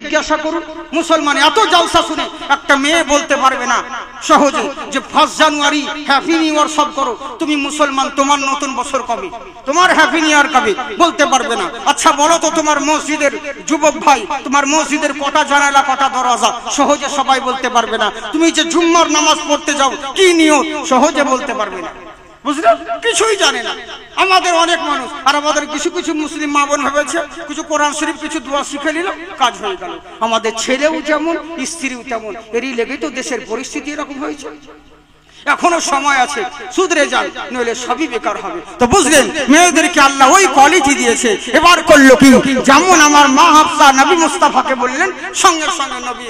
জিজ্ঞাসা করুন, মুসলমান এত জলসা শুনে একটা মেয়ে বলতে পারবে না সহজে যে 1 জানুয়ারি হ্যাপি নিউ ইয়ার সব করো। তুমি মুসলমান, তোমার নতুন বছর কবে, তোমার হ্যাপি নিউ ইয়ার কবে, বলতে পারবে না। আচ্ছা বলো তো তোমার মসজিদের যুবক ভাই, তোমার মসজিদের কটা জানালা কটা দরজা, সহজে সবাই বলতে পারবে না। তুমি যে জুম্মার নামাজ পড়তে যাও কি নিয়ত, সহজে বলতে পারবে না, বুঝলেন? কিছুই জানে না আমাদের অনেক মানুষ। আর আমাদের কিছু কিছু মুসলিম মা বোন ভেবেছে কিছু কোরআন শরীফ কিছু দোয়া শিখে নিল, কাজ হয়ে গেল। আমাদের ছেলেও যেমন স্ত্রীও তেমন, এরই লেগেই তো দেশের পরিস্থিতি এরকম হয়েছে। এখনো সময় আছে, সুধরে যান, নইলে সবই বেকার হবে। তো বুঝলেন, মেয়েদেরকে আল্লাহ ওই কোয়ালিটি দিয়েছে। এবার করলো কি, যেমন আমার মা হাফসা নবী মুস্তাফাকে বললেন, সঙ্গে সঙ্গে নবী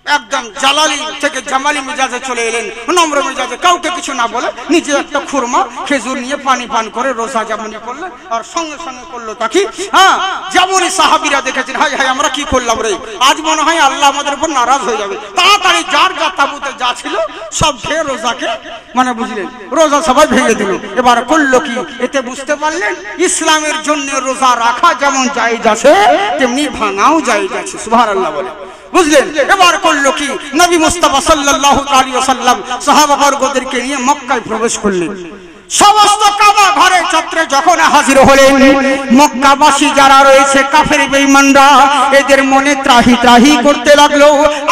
একদম জালালি থেকে জামালি মেজাজে চলে এলেন, নম্র মেজাজে, কাউকে কিছু না বলে নিজে একটা খুরমা খেজুর নিয়ে পানি পান করে রোজা যেমনই করলেন, আর সঙ্গে সঙ্গে করলো তা কি, হ্যাঁ যেমনই সাহাবীরা দেখেছেন, হাই হাই আমরা কি করলাম রে, আজ মনে হয় আল্লাহ আমাদের উপর নারাজ হয়ে যাবে। তাড়াতাড়ি যার যা তাবুতে যা ছিল সব খেয়ে রোজাকে মানে বুঝলেন রোজা সবাই ভেঙে দিল। এবার করলো কি, এতে বুঝতে পারলেন ইসলামের জন্য রোজা রাখা যেমন জায়েজ আছে তেমনি ভাঙাও জায়েজ আছে। সুবহানাল্লাহ বলে, বুঝলেন? এবার করলো কি, নবী মুস্তাফা সাল্লাল্লাহু আলাইহি ওয়াসাল্লাম সাহাবাবর্গদেরকে নিয়ে মক্কায় প্রবেশ করলেন। সমস্ত কাবা ঘরে ছাত্রে যখন হাজির হলেন, মক্কাবাসী যারা রয়েছে কাফের বেঈমানরা, এদের মনে ত্রাহি ত্রাহি করতে লাগলো,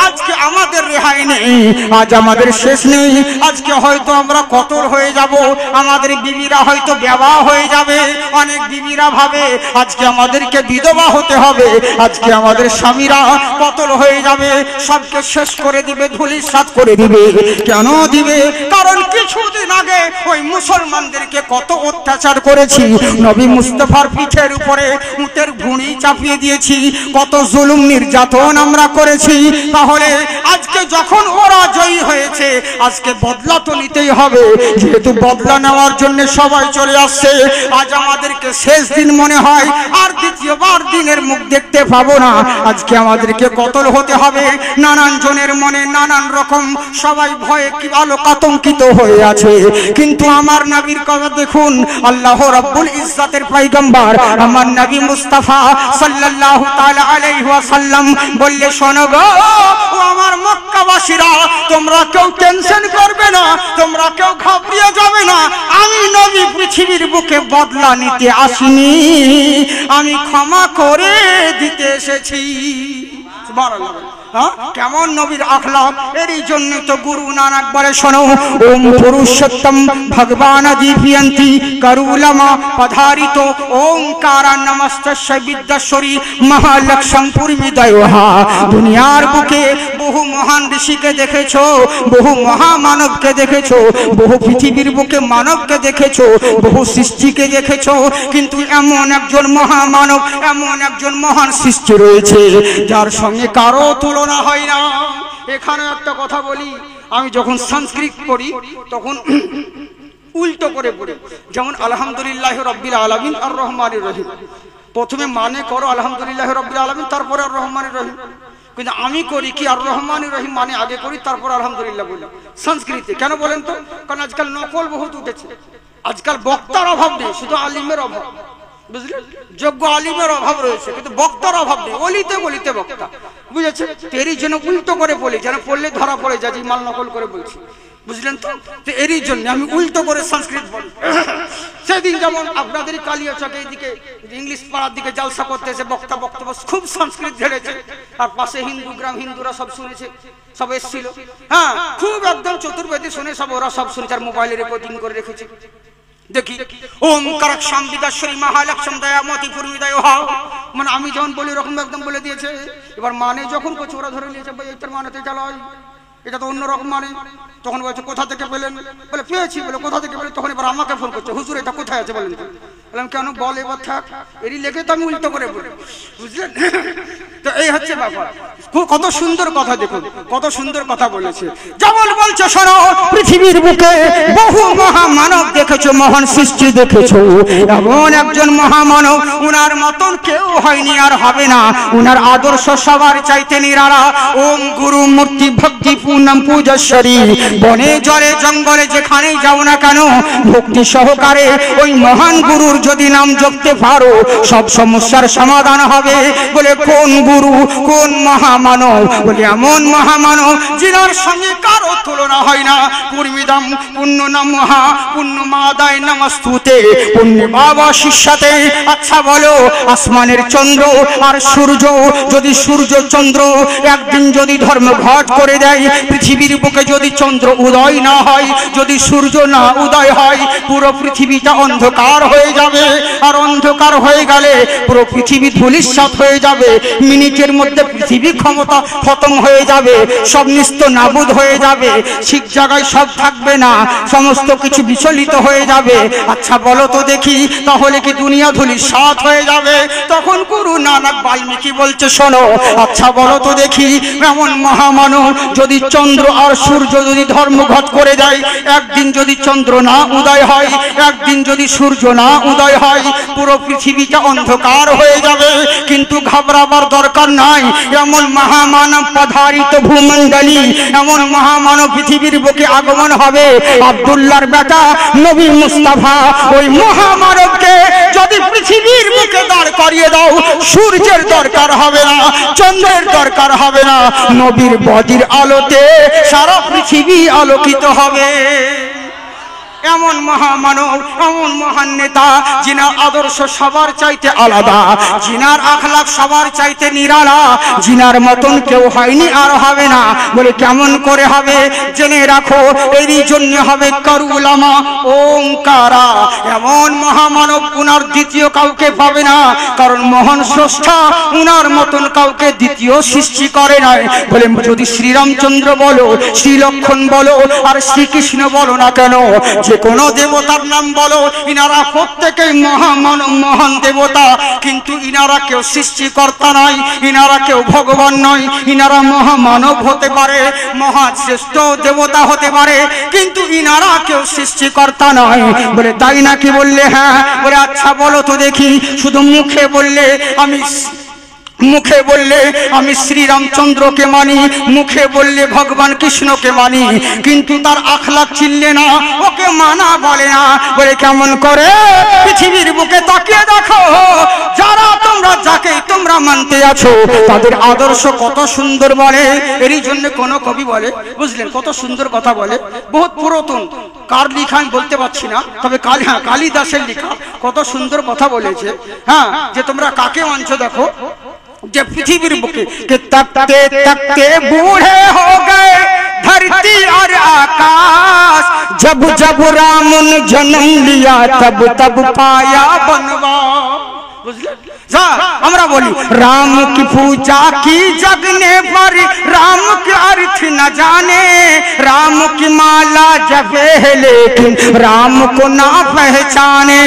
আজকে আমাদের রেহাই নেই, আজ আমাদের শেষ নেই, আজকে হয়তো আমরা কতল হয়ে যাব, আমাদের বিবিরা হয়তো বেওয়া হয়ে যাবে। অনেক বিবিরা ভাবে আজকে আমাদেরকে বিধবা হতে হবে, আজকে আমাদের স্বামীরা কতল হয়ে যাবে, সবকে শেষ করে দিবে, ধূলিসাৎ করে দিবে। কেন দিবে? কারণ কিছুদিন আগে ওই মুসলমানদেরকে কত অত্যাচার করেছি, নবী মুস্তাফার পিঠের উপরে উটের ভুঁড়ি চাপিয়ে দিয়েছি, কত জুলুম নির্যাতন আমরা করেছি। তাহলে আজকে যখন ওরা জয়ী হয়েছে, আজকে বদলা তো নিতেই হবে। যেহেতু বদলা নেওয়ার জন্য সবাই চলে আসছে, আজ আমাদেরকে শেষ দিন মনে হয়, আর দ্বিতীয়বার দিনের মুখ দেখতে পাবো না, আজকে আমাদেরকে কতল হতে হবে। নানান জনের মনে নানান রকম, সবাই ভয়ে কি আতঙ্কিত হয়ে আছে। কিন্তু আমার নবীর কথা দেখুন, আল্লাহ রাব্বুল ইজ্জাতের পয়গম্বর আমার নবী মুস্তাফা সাল্লাল্লাহু তাআলা আলাইহি ওয়াসাল্লাম বললে, শোনো গো ও আমার মক্কাবাসীরা, তোমরা কেউ টেনশন করবে না, তোমরা কেউ ঘাবড়িয়ে যাবে না। আমি নবী পৃথিবীর বুকে বদলা নিতে আসিনি, আমি ক্ষমা করে দিতে এসেছি। সুবহানাল্লাহ। কেমন নবীর আখলাক, এরই জন্য তো গুরু নানক বলে, শোনো ওম পুরুষোত্তম ভগবান দীপিয়ন্তি করুলমা পধারিত ওঙ্কার নমস্তস্য বিদ্যাশ্বরী মহালক্ষ্মী পূর্বিদয়হা। দুনিয়ার বুকে বহু মহান ঋষিকে দেখেছো, বহু মহামানবকে দেখেছো, বহু পৃথিবীর বুকে মানবকে দেখেছো, বহু সৃষ্টিকে দেখেছো, কিন্তু এমন একজন মহামানব, এমন একজন মহান সৃষ্টি রয়েছে যার সঙ্গে কারো তুলনা হয় না। এখানে একটা কথা বলি, আমি যখন সংস্কৃত পড়ি তখন উল্টো করে পড়ি। যেমন আলহামদুলিল্লাহ রাব্বিল আলামিন আর রহমানির রহিম, প্রথমে মানে করো আলহামদুলিল্লাহ রাব্বিল আলামিন, তারপরে আর রহমানির রহিম। কিন্তু আমি করি কি, আর রহমানির রহিম মানে আগে করি, তারপর আলহামদুলিল্লাহ বলি সংস্কৃতে। কেন বলেন তো? কারণ আজকাল নকল বহুত উঠেছে, আজকাল বক্তার অভাব নেই, শুধু আলিমের অভাব, বুঝলেন? যোগ্য আলিমের অভাব রয়েছে, কিন্তু বক্তার অভাব নেই, অলিতে গলিতে বক্তা, বুঝেছে? এরই জন্য উল্টো করে বলি, যেন পড়লে ধরা পড়ে যায় যে মাল নকল করে বলছি, বুঝলেন তো? এরই জন্য আমি উল্টো করে সংস্কৃত বলি। সেদিন যেমন আপনাদের কালিয়া চকে এইদিকে ইংলিশ পাড়ার দিকে জালসা করতেছে, বক্তা বক্তব্য খুব সংস্কৃত ঝেড়েছে, আর পাশে হিন্দু গ্রাম, হিন্দুরা সব শুনেছে, সব এসেছিল, হ্যাঁ খুব একদম চতুর্বেদী শুনে সব ওরা সব শুনেছে, আর মোবাইলে রেকর্ডিং করে রেখেছে। দেখি ওমকার বিদ্যাশ্বরী মহালক্ষ্মী দয়ামতি পূর্বিদয়হা, মানে আমি যখন বলি ওরকম একদম বলে দিয়েছে। এবার মানে যখন কিছু ওরা ধরে নিয়েছে, এটার মানেতে চালাই, এটা তো অন্যরকম মানে। তখন বলছে কোথা থেকে পেলেন, বলে পেয়েছি, বলে কোথা থেকে পেলেন। তখন এবার আমাকে ফোন করছে, হুজুর এটা কোথায় আছে বলেন। বললাম কেন, বল এবার থাক, এরই লেগে তো আমি উল্টো করে বলি, বুঝলেন? তো এই হচ্ছে ব্যাপার। কত সুন্দর কথা, দেখুন কত সুন্দর কথা বলেছে। যেমন বলছে শোনো, পৃথিবীর বুকে বহু মহামানব দেখেছো, মহান সৃষ্টি দেখেছো, এমন একজন মহামানব উনার মতন কেউ হয়নি আর হবে না। উনার আদর্শ সবার চাইতে নিরালা। ওম গুরু মূর্তি ভক্তি পূর্ণম পূজেশ্বরী। বনে জলে জঙ্গলে যেখানেই যাও না কেন, ভক্তি সহকারে ওই মহান গুরুর যদি নাম জপতে পারো, সব সমস্যার সমাধান হবে। বলে কোন গুরু, কোন মহামানব? বলে এমন মহামানব যিনার সঙ্গে কারো তুলনা হয় না। পূর্মিদম পুণ্য নমঃ পুণ্য মাদায় নমস্তুতে, পুণ্য বাবা শিষ্যাতে। আচ্ছা বলো, আসমানের চন্দ্র আর সূর্য, যদি সূর্য চন্দ্র একদিন যদি ধর্মঘট করে দেয়, পৃথিবীর বুকে যদি চন্দ্র উদয় না হয়, যদি সূর্য না উদয় হয়, পুরো পৃথিবীটা অন্ধকার হয়ে যাবে। আর অন্ধকার হয়ে গেলে পুরো পৃথিবী ধূলিসাৎ হয়ে যাবে। মিনিটের মধ্যে পৃথিবী ক্ষমতা খতম হয়ে যাবে, সব নিস্ত নাবুদ হয়ে যাবে, ঠিক জায়গায় সব থাকবে না, সমস্ত কিছু বিচলিত হয়ে যাবে। আচ্ছা বলো তো দেখি, তাহলে কি দুনিয়া ধূলিসাৎ হয়ে যাবে? তখন গুরু নানক বাল্মীকি বলছে শোনো, আচ্ছা বলো তো দেখি, এমন মহামানব যদি চন্দ্র আর সূর্য যদি ধর্মঘট করে দেয়, একদিন যদি চন্দ্র না উদয় হয়, একদিন যদি সূর্য না উদয় হয়, পুরো পৃথিবীটা অন্ধকার হয়ে যাবে। কিন্তু ঘাবড়াবার দরকার নাই। এমন মহামানব পধারিত ভূমণ্ডলী, এমন মহামানব পৃথিবীর বুকে আগমন হবে। আব্দুল্লাহর বেটা নবী মুস্তাফা, ওই মহামানবকে যদি পৃথিবীর বুকে দাঁড় করিয়ে দাও, সূর্যের দরকার হবে না, চন্দ্রের দরকার হবে না, নবীর বদির আলোতে সারা পৃথিবী আলোকিত হবে। এমন মহামানব, এমন মহান নেতা, যিনার আদর্শ সবার চাইতে আলাদা, যিনার আখলাক সবার চাইতে নিরালা, যিনার মতন কেউ হয়নি আর হবে না। বলে কেমন করে হবে? জেনে রাখো, এরই জন্য হবে কারুলামা ওঙ্কারা। এমন মহামানব উনার দ্বিতীয় কাউকে পাবে না, কারণ মহান স্রষ্টা উনার মতন কাউকে দ্বিতীয় সৃষ্টি করে নাই। বলে যদি শ্রীরামচন্দ্র বলো, শ্রীলক্ষণ বলো, আর শ্রীকৃষ্ণ বলো না কেন, যে কোনো দেবতার নাম বলো, ইনারা প্রত্যেকেই মহামানব, মহান দেবতা। কিন্তু ইনারা কেউ সৃষ্টিকর্তা নয়, ইনারা কেউ ভগবান নয়। ইনারা মহামানব হতে পারে, মহাশ্রেষ্ঠ দেবতা হতে পারে, কিন্তু ইনারা কেউ সৃষ্টিকর্তা নয়। বলে তাই নাকি? বললে হ্যাঁ। বলে আচ্ছা বলো তো দেখি, শুধু মুখে বললে আমি শ্রীরামচন্দ্রকে মানি, মুখে বললে ভগবান কৃষ্ণকে মানি, কিন্তু তার আখলাক চিনলে না, ওকে মানা বলে না। বলে কেমন করে? পৃথিবীর বুকে তাকিয়ে দেখো, যারা যাকে তোমরা মানতে আছো, তাদের আদর্শ কত সুন্দর বলে। এরই জন্য কোন কবি বলে, বুঝলেন, কত সুন্দর কথা বলে, বহুত পুরাতন, কার লিখা আমি বলতে পারছি না, তবে কালিদাসের লিখা কত সুন্দর কথা বলেছে। হ্যাঁ, যে তোমরা কাকে মানছো দেখো, যে পৃথিবীর বুকে के तकते तकते बूढ़े हो गए धरती और आकाश, जब जब राम ने जन्म लिया तब तब पाया बनवास। बुझले? আমরা বলি राम की पूजा की जगने पर राम के अर्थ न जाने, राम की माला जपे लेकिन राम को ना पहचाने,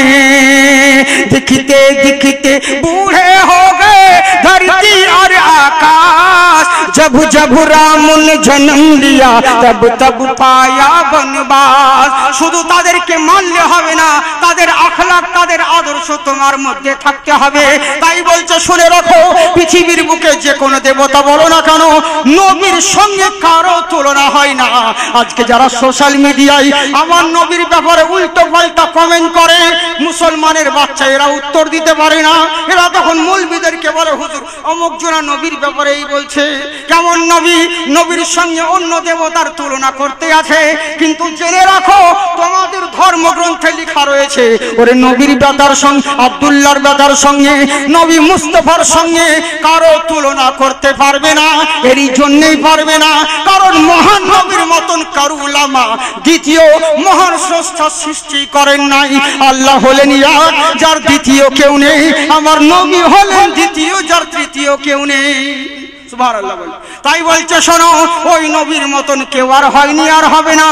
दिखते दिखते बूढ़े हो गए धरती और आकाश, जब जब राम ने जन्म लिया तब तब पाया बनवास। শুধু তাদেরকে মানলে হবে না, তাদের আখলাক, তাদের আদর্শ তোমার মধ্যে থাকতে হবে। তাই বলছে শুনে রাখো, পৃথিবীর বুকে যে কোনো দেবতা বলো না কেন, নবীর সঙ্গে কারো তুলনা হয় না। আজকে যারা সোশ্যাল মিডিয়ায় আমার নবীর ব্যাপারে উল্টো পাল্টা কমেন্ট করে, মুসলমানের বাচ্চা এরা উত্তর দিতে পারে না। এরা তখন মৌলবীদেরকে বলে হুজুর অমুক জনা নবীর ব্যাপারে এই বলছে। কেমন নবী? নবীর সঙ্গে অন্য দেবতার তুলনা করতে আছে। কিন্তু জেনে রাখো, তোমাদের ধর্মগ্রন্থে লেখা রয়েছে, ওরে নবীর ব্যাটার সঙ্গে, আব্দুল্লাহর ব্যাটার সঙ্গে, নবী মুস্তাফার সঙ্গে কারো তুলনা করতে পারবে না। এরই জন্যই পারবে না, কারণ মহান নবীর মতন কারু উলামা দ্বিতীয় মহান স্রষ্টা সৃষ্টি করেন নাই। আল্লাহ হলেন এক, যার দ্বিতীয় কেউ নেই। আমার নবী হলেন দ্বিতীয়, যার তৃতীয় কেউ নেই। সুবহানাল্লাহ বলে। তাই বলছে শোনো, ওই নবীর মতন কেউ আর হয়নি আর হবে না।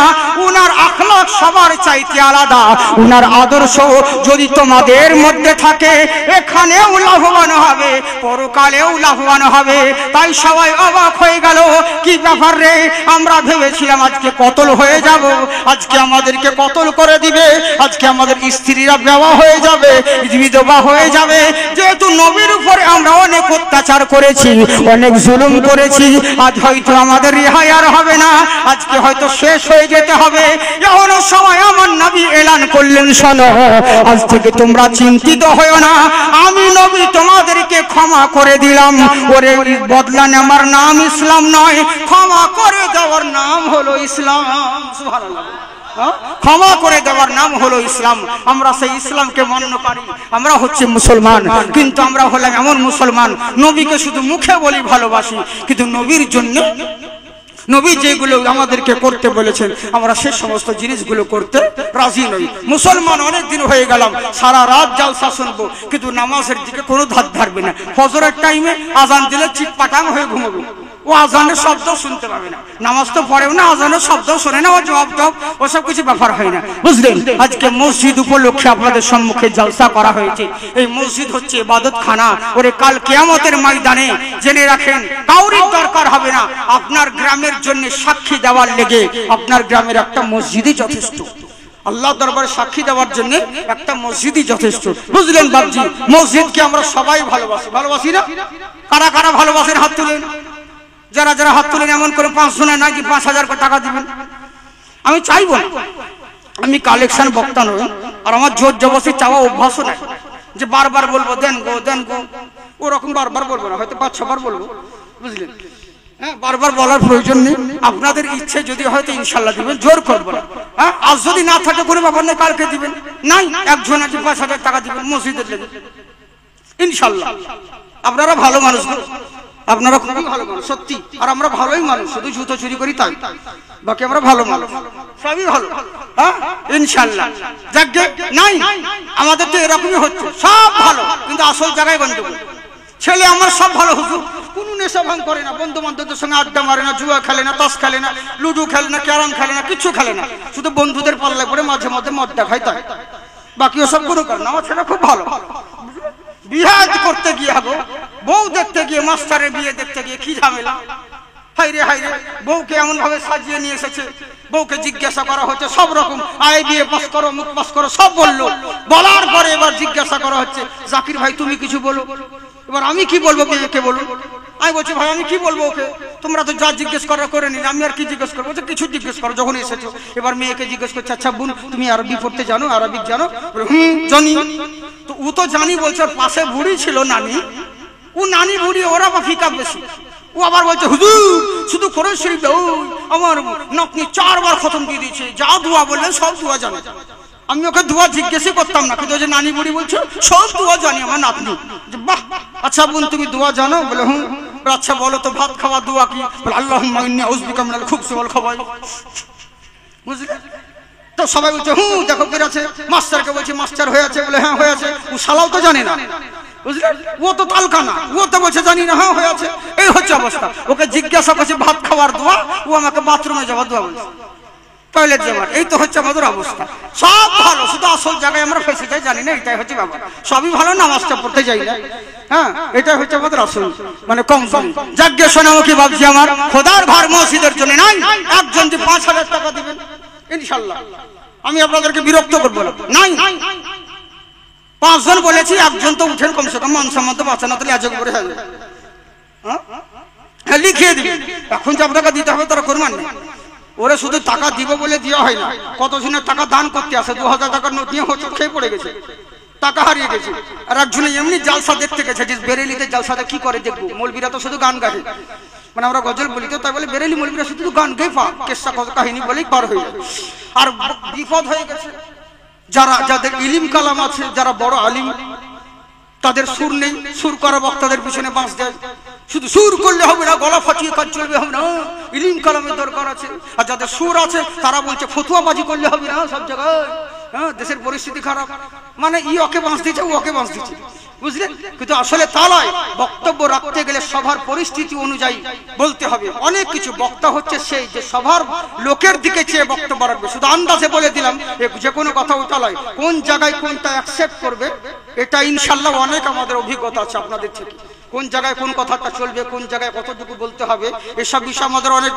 উনার আখলাক সবার চাইতে আলাদা। উনার আদর্শ যদি তোমাদের মধ্যে থাকে, এখানেও লাভবান হবে, পরকালেও লাভবান হবে। তাই সবাই অবাক হয়ে গেল, কি ব্যাপার রে, আমরা ভেবেছিলাম আজকে কতল হয়ে যাব, আজকে আমাদেরকে কতল করে দিবে, আজকে আমাদের স্ত্রীরা বেওয়া হয়ে যাবে, বিধবা হয়ে যাবে। যেহেতু নবীর উপরে আমরা অনেক অত্যাচার করেছি, অনেক জুলুম করেছি, আজ হয়তো আমাদের রেহাই আর হবে না, আজকে হয়তো শেষ হয়ে যেতে হবে। এমন সময় আমার নবী এলান করলেন, শোনো, আজ থেকে তোমরা চিন্তিত হয়ো না, আমি নবী তোমাদেরকে ক্ষমা করে দিলাম। ওরে বদলা নেওয়ার নাম ইসলাম নয়, ক্ষমা করে দেওয়ার নাম হলো ইসলাম। সুবহানাল্লাহ। ক্ষমা করে দেওয়ার নাম হলো ইসলাম। আমরা সেই ইসলামকে মান্য করি, আমরা হচ্ছে মুসলমান। কিন্তু আমরা হলাম এমন মুসলমান, নবীকে শুধু মুখে বলি ভালোবাসি, কিন্তু নবীর জন্য নবী যেগুলো আমাদেরকে করতে বলেছেন আমরা সে সমস্ত জিনিসগুলো করতে রাজি নই। মুসলমান অনেক দিন হয়ে গেলাম, সারা রাত জালসা শুনবো, কিন্তু নামাজের দিকে কোনো ধার ধারবে না। ফজরের টাইমে আজান দিলে চিৎপাটাং হয়ে ঘুমাবো, ও আজানের শব্দ শুনতে পাবে না, নামাজ তো পড়েও না, আজানের শব্দ শোনে না, ও জবাব টব ওসব কিছু ব্যাপার হয় না, বুঝলেন। আজকে মসজিদ উপলক্ষে আপনাদের সম্মুখে জলসা করা হয়েছে। এই মসজিদ হচ্ছে ইবাদত খানা। ওরে কাল কিয়ামতের ময়দানে জেনে রাখেন, কাউরির দরকার হবে না, আপনার গ্রামের জন্য সাক্ষী দেওয়ার লেগে আপনার গ্রামের একটা মসজিদই যথেষ্ট। আল্লাহ দরবারে সাক্ষী দেওয়ার জন্য একটা মসজিদই যথেষ্ট, বুঝলেন বাবজি। মসজিদকে আমরা সবাই ভালোবাসি, ভালোবাসি না? কারা কারা ভালোবাসেন হাত তুলেন। যারা যারা হাত তুলেন এমন করে 500 না নাকি 5000 টাকা দিবেন। আমি চাইবো না, আমি কালেকশন বক্তা নই, আর আমার জোর জবরদস্তি চাওয়া অভ্যাসও নাই যে বারবার বলবো দেন গো দেন গো, ওরকম বারবার বলবো না, হয়তো 5-6 বার বলবো, বুঝলেন। হ্যাঁ, বারবার বলার প্রয়োজন নেই। আপনাদের ইচ্ছে যদি হয়তো ইনশাল্লাহ দিবেন, জোর করবো না। হ্যাঁ, আজ যদি না থাকে কোনো ব্যাপার নেই, কালকে দিবেন। নাই একজন আছে 5000 টাকা দিবেন মসজিদের লেগে, ইনশাল্লাহ। আপনারা ভালো মানুষ, আপনারা খুবই ভালো মানুষ সত্যি, আর আমরা ভালোই মানুষ, শুধু জুতো চুরি করি তাই, বাকি আমরা ভালো মানুষ, সবই ভালো। হ্যাঁ ইনশাল্লাহ। যাকে নাই আমাদের তো এরকমই হচ্ছে, সব ভালো কিন্তু আসল জায়গায় গন্ডগোল। ছেলে আমার সব ভালো, হুজুর কোনো নেশা ভাঙ করে না, বন্ধু বান্ধবদের সঙ্গে আড্ডা মারে না, জুয়া খেলে না, তাস খেলে না, লুডু খেলে না, ক্যারাম খেলে না, কিছু খেলে না, শুধু বন্ধুদের পাল্লায় পড়ে মাঝে মধ্যে মদটা খায় তাই, বাকি ওসব কোনো কারণ। আমার ছেলে খুব ভালো। বিয়ে করতে গিয়ে গো, বউ দেখতে গিয়ে, মাস্টারের বিয়ে দেখতে গিয়ে কি ঝামেলা, হাইরে হাইরে, বউকে এমন ভাবে সাজিয়ে নিয়ে এসেছে, বউকে জিজ্ঞাসা করা হচ্ছে সব রকম, আয় বিয়ে পাস করো, মুখ পাস করো, সব বললো। বলার পরে এবার জিজ্ঞাসা করা হচ্ছে, জাকির ভাই তুমি কিছু বলো। এবার আমি কি বলবো, কে বলুন। আমি বলছি ভাই আমি কি বলবো ওকে, তোমরা তো যা জিজ্ঞেস করা করে নিন, আমি আর কি জিজ্ঞেস করবো, কিছু জিজ্ঞেস করো যখন এসেছো। এবার মেয়েকে জিজ্ঞেস করছে, আচ্ছা বোন তুমি আরবি পড়তে জানো, আরবিক জানো? জানি। তো ও তো জানি বলছে, ওর পাশে বুড়ি ছিল নানি, ও নানি বুড়ি ওরা বা ফিকা বেশি। ও আবার বলছে হুজুর শুধু কোরআন শরীফ দাও, আমার নাতনি 4 বার খতম দিয়ে দিয়েছে, যা দোয়া বললেন সব দোয়া জানে। আমি ওকে দোয়া জিজ্ঞেসই করতাম না, কিন্তু যে নানি বুড়ি বলছে সব দোয়া জানি আমার নাতনি। বাহ, আচ্ছা বোন তুমি দোয়া জানো? বলে হুম। আচ্ছা বলো তো ভাত খাওয়া দোয়া কি? বলে আল্লাহুম্মা ইন্নী আউযুবিকা মিনাল খুবসি ওয়াল খাবাইস। বুঝলে তো সবাই বলছে হুম, দেখো কি আছে। মাস্টারকে বলছে মাস্টার হয়েছে? বলে হ্যাঁ হয়েছে। ও শালাও তো জানে না, বুঝলে, ও তো তালকানা, ও তো বলছে জানি না, হ্যাঁ হয়েছে। এই হচ্ছে অবস্থা। ওকে জিজ্ঞাসা করছে ভাত খাওয়ার দোয়া, ও আমাকে বাথরুমে যাওয়ার দোয়া বলছে, টয়লেট যাওয়ার। এই তো হচ্ছে আমাদের অবস্থা। সব ভালো, শুধু আসল জায়গায় আমরা ফেসে যাই, জানি না, এটাই হচ্ছে ব্যাপার। সবই ভালো, নামাজটা পড়তে যাই না। হ্যাঁ, এটাই হচ্ছে আমাদের আসল মানে কমজোরি। যাজ্ঞে শোনাও কি ভাবছি, আমার খোদার ঘর মসজিদের জন্য নাই, একজন যে 5000 টাকা দিবেন ইনশাল্লাহ আমি আপনাদেরকে বিরক্ত করবো না। নাই 5 জন বলেছি, একজন তো উঠেন, কমসে কম মান সম্মান তো বাঁচানো, তাহলে আজকে করে হবে। হ্যাঁ লিখিয়ে দিবেন, এখন যে আপনাকে দিতে হবে তারা কোরবান নেই। ওরে শুধু টাকা দিব বলে দেওয়া হয় না, কতজনের টাকা দান করতে আসে, 2000 টাকার নোট নিয়ে হোঁচট খেয়ে পড়ে গেছে, টাকা হারিয়ে গেছে। আর একজনে এমনি জালসা দেখতে গেছে, যে বেরেলিতে জালসাতে কি করে দেখবো, মৌলবীরা তো শুধু গান গায়, মানে আমরা গজল বলি তো, তাই বলে বেরেলি মৌলবীরা শুধু গান গেয়ে কেসা কাহিনী বলেই পার হয়ে যায়। আর বিপদ হয়ে গেছে, যাদের ইলিম কালাম আছে, যারা বড় আলিম, তাদের সুর নেই, সুর করা বক্তাদের পিছনে বাঁশ দেয়। শুধু সুর করলে হবে না, গলা ফাটিয়ে কাজ চলবে হবে না, ইলিম কালামের দরকার আছে। আর যাদের সুর আছে তারা বলছে ফতুয়াবাজি করলে হবে না সব জায়গায়। হ্যাঁ, দেশের পরিস্থিতি খারাপ, মানে ই ওকে বাঁশ দিচ্ছে, ও ওকে বাঁশ দিচ্ছে, বুঝলেন? কিন্তু আসলে তা নয়, বক্তব্য রাখতে গেলে সবার পরিস্থিতি অনুযায়ী বলতে হবে। অনেক কিছু বক্তা হচ্ছে সেই যে সবার লোকের দিকে চেয়ে বক্তব্য রাখবে। শুধু আন্দাজে বলে দিলাম যে কোনো কথা ওটা নয়, কোন জায়গায় কোনটা অ্যাকসেপ্ট করবে এটা ইনশাল্লাহ অনেক আমাদের অভিজ্ঞতা আছে আপনাদের থেকে। কোন জায়গায় কোন কথাটা চলবে, কোন জায়গায় কতটুকু বলতে হবে, এসব বিষয় আমাদের অনেক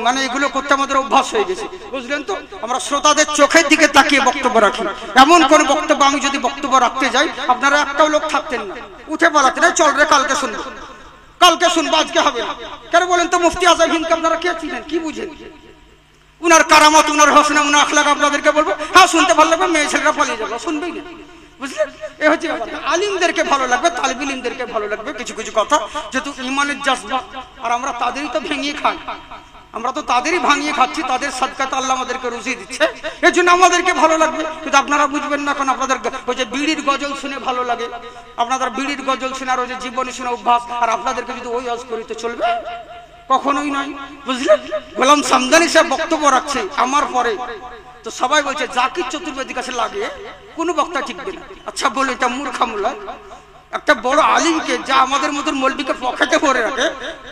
মানে এগুলো করতে আমাদের অভ্যাস হয়ে গেছে, বুঝলেন তো? আমরা শ্রোতাদের চোখের দিকে তাকিয়ে বক্তব্য রাখি। এমন কোন বক্তব্য আমি যদি বক্তব্য রাখতে যাই, আপনারা একটাও লোক থাকতেন না, উঠে পালাতেন, চল রে কালকে শুনবো, কালকে শুনবো, আজকে হবে না। কেন বলেন তো? মুফতি আজম হিন্দকে আপনারা কে চিনেন, কি বুঝেন? উনার কারামত, উনার হোসনা, উনার আখলাক আপনাদেরকে বলবো, হ্যাঁ শুনতে ভালো লাগবে, মেয়ে ছেলেরা পালিয়ে যাবো, শুনবেই না, বুঝলেন? এ হচ্ছে ব্যাপার। আলিমদেরকে ভালো লাগবে, তালিবুল ইলমদেরকে ভালো লাগবে কিছু কিছু কথা, যেহেতু ইমানের জজবা, আর আমরা তাদেরই তো ভেঙিয়ে খাই, আমরা তো তাদেরই ভাঙিয়ে খাচ্ছি, তাদের সাদকাতে আল্লাহ আমাদেরকে রুজি দিচ্ছে, এর জন্য আমাদেরকে ভালো লাগবে। কিন্তু আপনারা বুঝবেন না, কারণ আপনাদের ওই যে বিড়ির গজল শুনে ভালো লাগে, আপনাদের বিড়ির গজল শুনে আর ওই যে জীবনী শুনে অভ্যাস, আর আপনাদেরকে যদি ওই আজ করিতে চলবে, কখনোই নয়, বুঝলেন? গোলাম সামদানি সাহেব বক্তব্য রাখছে আমার পরে, তো সবাই বলছে জাকির চতুর্বেদীর কাছে লাগে কোনো বক্তা টিকবে না। আচ্ছা বলে এটা মূর্খামূলা, একটা বড় আলিমকে যা আমাদের মতন মৌলবীকে পকেটে ভরে রাখে,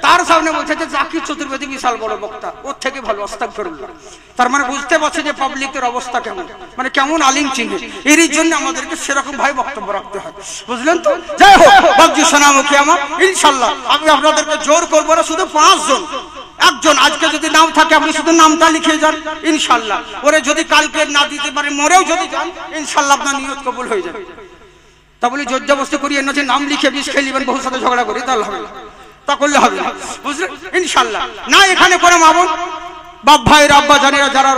তার সামনে বলছে যে জাকির চতুর্বেদী বিশাল বড় বক্তা, ওর থেকে ভালো আস্তাগফিরুল্লাহ। তার মানে বুঝতে পারছে যে পাবলিকের অবস্থা কেমন, মানে কেমন আলিম চিনে। এরই জন্য আমাদেরকে সেরকম ভাই বক্তব্য রাখতে হয়, বুঝলেন তো? যাই হোক, বাবজি সোনামুখী আমার, ইনশাল্লাহ আমি আপনাদেরকে জোর করবো না, শুধু 5 জন, একজন আজকে যদি নাম থাকে আপনি শুধু নামটা লিখে যান, ইনশাল্লাহ ওরে যদি কালকে না দিতে পারে, মরেও যদি যান, ইনশাল্লাহ আপনার নিয়ত কবুল হয়ে যাবে। তা বলি জোরজবস্তি করিয়ে না যে নাম লিখে বিষ খেয়ে নেবেন, বহুর সাথে ঝগড়া করি, তাহলে হবে না, তা করলে হবে না, বুঝলেন? ইনশাল্লাহ না, এখানে করে মা বোন, বাপ ভাইয়ের আব্বা জানেরা যারা